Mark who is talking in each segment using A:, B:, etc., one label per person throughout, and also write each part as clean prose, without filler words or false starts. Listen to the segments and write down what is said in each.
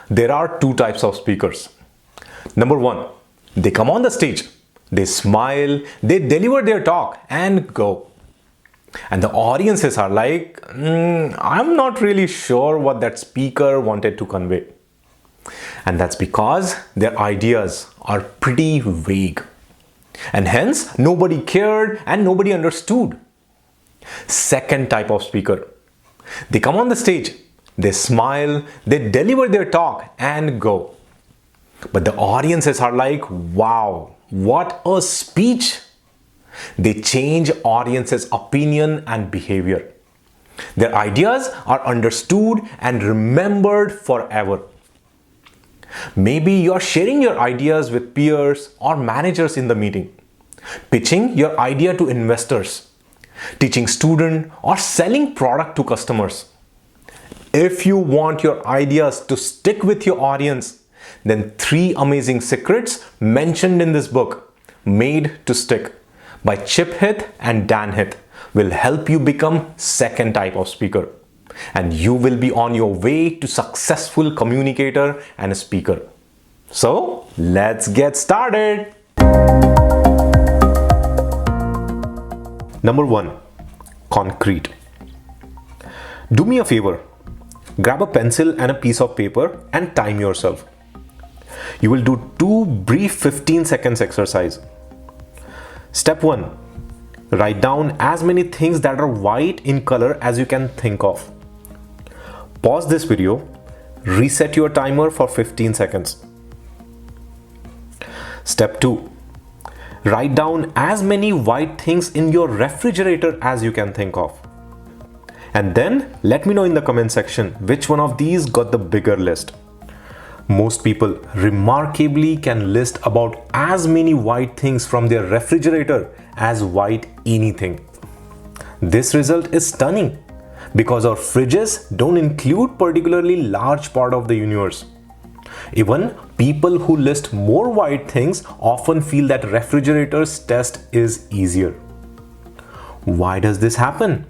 A: There are two types of speakers. Number one, they come on the stage, they smile, they deliver their talk and go. And the audiences are like, I'm not really sure what that speaker wanted to convey. And that's because their ideas are pretty vague. And hence, nobody cared and nobody understood. Second type of speaker. They come on the stage, they smile, they deliver their talk and go. But the audiences are like, wow, what a speech! They change audiences' opinion and behavior. Their ideas are understood and remembered forever. Maybe you're sharing your ideas with peers or managers in the meeting, pitching your idea to investors, teaching students, or selling product to customers. If you want your ideas to stick with your audience, then 3 amazing secrets mentioned in this book, Made to Stick, by Chip Heath and Dan Heath, will help you become second type of speaker. And you will be on your way to successful communicator and a speaker. So let's get started. Number 1, concrete. Do me a favor. Grab a pencil and a piece of paper and time yourself. You will do 2 brief 15 seconds exercise. Step 1. Write down as many things that are white in color as you can think of. Pause this video. Reset your timer for 15 seconds. Step 2. Write down as many white things in your refrigerator as you can think of. And then let me know in the comment section which one of these got the bigger list. Most people remarkably can list about as many white things from their refrigerator as white anything. This result is stunning because our fridges don't include particularly large part of the universe. Even people who list more white things often feel that refrigerator's test is easier. Why does this happen?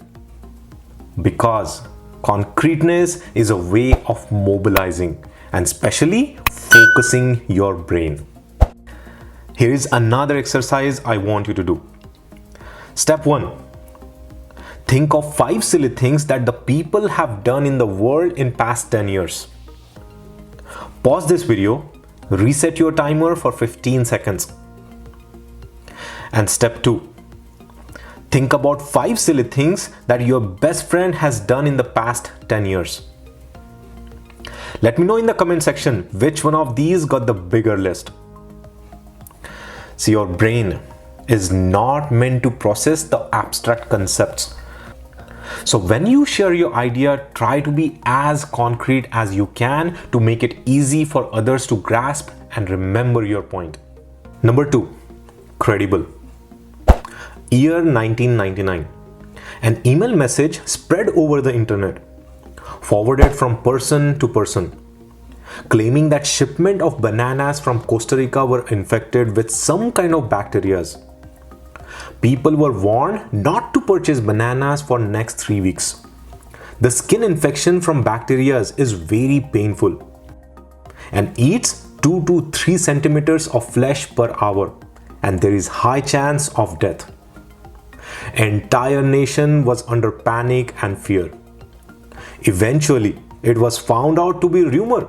A: Because concreteness is a way of mobilizing and especially focusing your brain. Here is another exercise I want you to do. Step 1. Think of 5 silly things that the people have done in the world in past 10 years. Pause this video, reset your timer for 15 seconds. And step 2. Think about 5 silly things that your best friend has done in the past 10 years. Let me know in the comment section which one of these got the bigger list. See, your brain is not meant to process the abstract concepts. So when you share your idea, try to be as concrete as you can to make it easy for others to grasp and remember your point. Number 2, credible. Year 1999. An email message spread over the internet, forwarded from person to person, claiming that shipment of bananas from Costa Rica were infected with some kind of bacteria. People were warned not to purchase bananas for next 3 weeks. The skin infection from bacteria is very painful and eats 2 to 3 centimeters of flesh per hour, and there is high chance of death. Entire nation was under panic and fear. Eventually, it was found out to be rumor,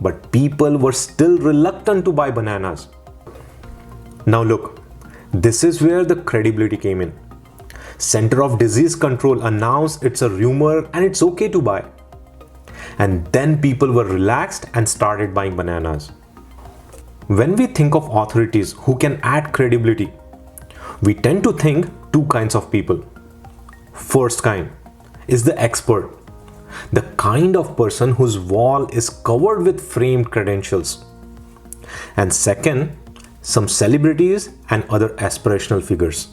A: but people were still reluctant to buy bananas. Now look, this is where the credibility came in. Center of Disease Control announced it's a rumor and it's okay to buy. And then people were relaxed and started buying bananas. When we think of authorities who can add credibility, we tend to think 2 kinds of people. First kind is the expert, the kind of person whose wall is covered with framed credentials. And second, some celebrities and other aspirational figures.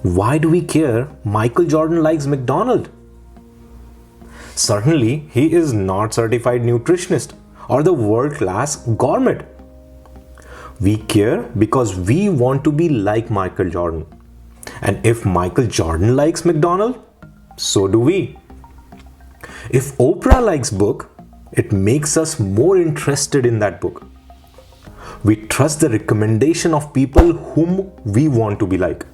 A: Why do we care Michael Jordan likes McDonald's? Certainly, he is not certified nutritionist or the world-class gourmet. We care because we want to be like Michael Jordan. And if Michael Jordan likes McDonald's, so do we. If Oprah likes book, it makes us more interested in that book. We trust the recommendation of people whom we want to be like.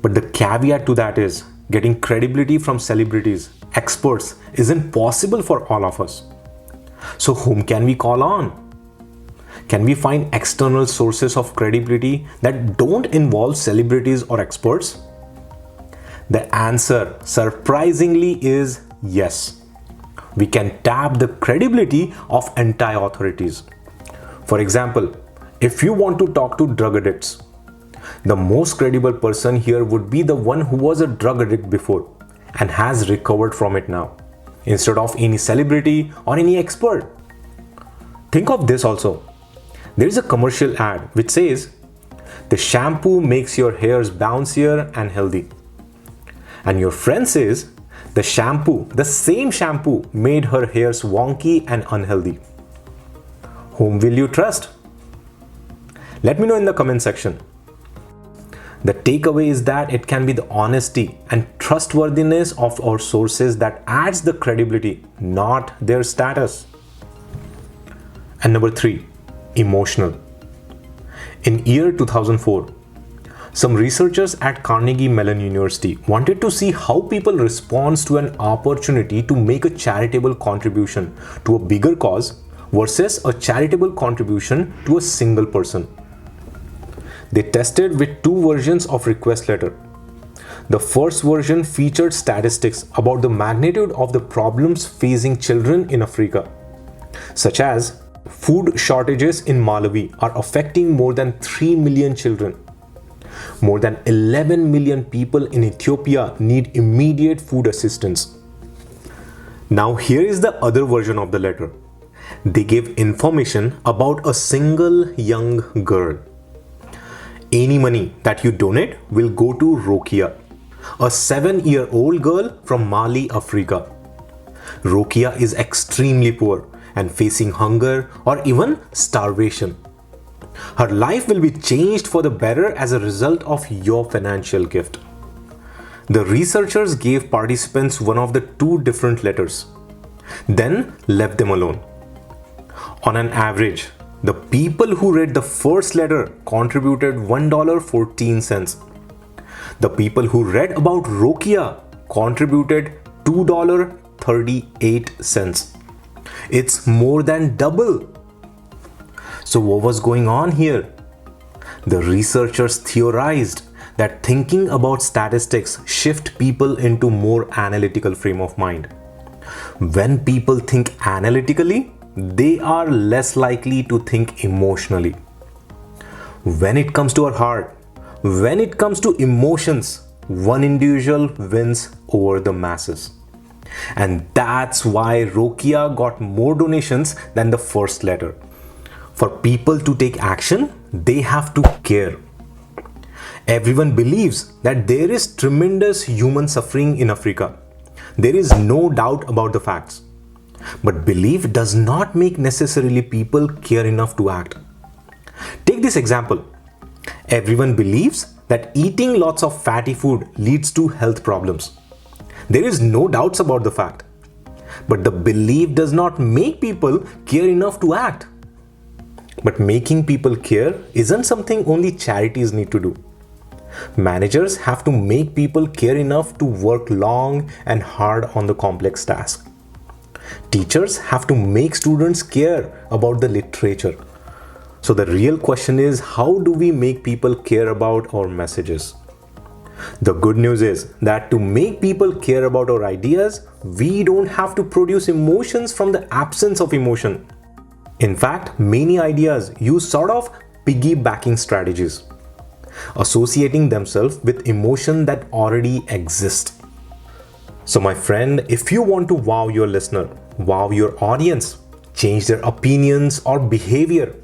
A: But the caveat to that is getting credibility from celebrities, experts isn't possible for all of us. So whom can we call on? Can we find external sources of credibility that don't involve celebrities or experts? The answer, surprisingly, is yes. We can tap the credibility of anti-authorities. For example, if you want to talk to drug addicts, the most credible person here would be the one who was a drug addict before and has recovered from it now, instead of any celebrity or any expert. Think of this also. There is a commercial ad which says, "The shampoo makes your hairs bouncier and healthy." And your friend says, the same shampoo made her hairs wonky and unhealthy. Whom will you trust? Let me know in the comment section. The takeaway is that it can be the honesty and trustworthiness of our sources that adds the credibility, not their status. And number 3, emotional. In year 2004, some researchers at Carnegie Mellon University wanted to see how people respond to an opportunity to make a charitable contribution to a bigger cause versus a charitable contribution to a single person. They tested with 2 versions of request letter. The first version featured statistics about the magnitude of the problems facing children in Africa, such as food shortages in Malawi are affecting more than 3 million children. More than 11 million people in Ethiopia need immediate food assistance. Now here is the other version of the letter. They gave information about a single young girl. Any money that you donate will go to Rokia, a 7-year-old girl from Mali, Africa. Rokia is extremely poor and facing hunger or even starvation. Her life will be changed for the better as a result of your financial gift. The researchers gave participants one of the 2 different letters, then left them alone. On an average, the people who read the first letter contributed $1.14. The people who read about Rokia contributed $2.38. It's more than double. So what was going on here? The researchers theorized that thinking about statistics shift people into more analytical frame of mind. When people think analytically, they are less likely to think emotionally. When it comes to our heart, when it comes to emotions, one individual wins over the masses. And that's why Rokia got more donations than the first letter. For people to take action, they have to care. Everyone believes that there is tremendous human suffering in Africa. There is no doubt about the facts. But belief does not make necessarily people care enough to act. Take this example. Everyone believes that eating lots of fatty food leads to health problems. There is no doubts about the fact. But the belief does not make people care enough to act. But making people care isn't something only charities need to do. Managers have to make people care enough to work long and hard on the complex task. Teachers have to make students care about the literature. So the real question is, how do we make people care about our messages? The good news is that to make people care about our ideas, we don't have to produce emotions from the absence of emotion. In fact, many ideas use sort of piggybacking strategies, associating themselves with emotion that already exists. So my friend, if you want to wow your listener, wow your audience, change their opinions or behavior,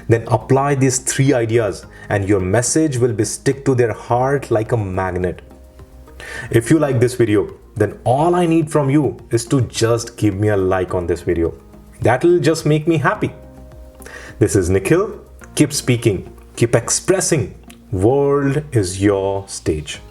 A: then apply these 3 ideas and your message will be stick to their heart like a magnet. If you like this video, then all I need from you is to just give me a like on this video. That'll just make me happy. This is Nikhil. Keep speaking, keep expressing. World is your stage.